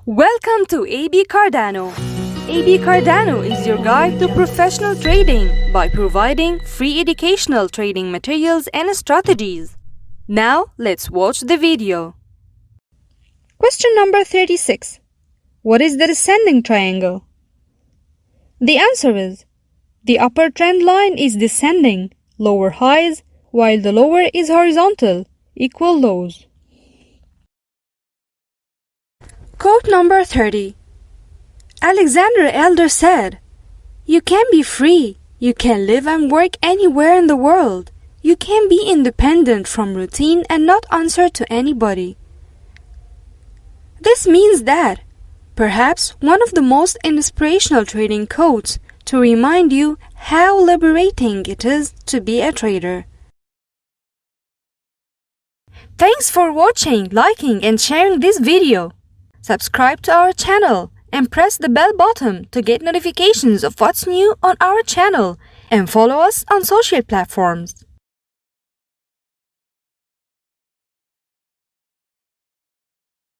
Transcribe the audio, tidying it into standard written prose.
Welcome to AB Cardano. AB Cardano is your guide to professional trading by providing free educational trading materials and strategies. Now, let's watch the video. Question number 36. What is the descending triangle? The answer is, the upper trend line is descending, lower highs, while the lower is horizontal, equal lows. Quote number 30. Alexander Elder said, "You can be free. You can live and work anywhere in the world. You can be independent from routine and not answer to anybody." This means that, perhaps one of the most inspirational trading quotes to remind you how liberating it is to be a trader. Thanks for watching, liking, and sharing this video. Subscribe to our channel and press the bell button to get notifications of what's new on our channel, and follow us on social platforms.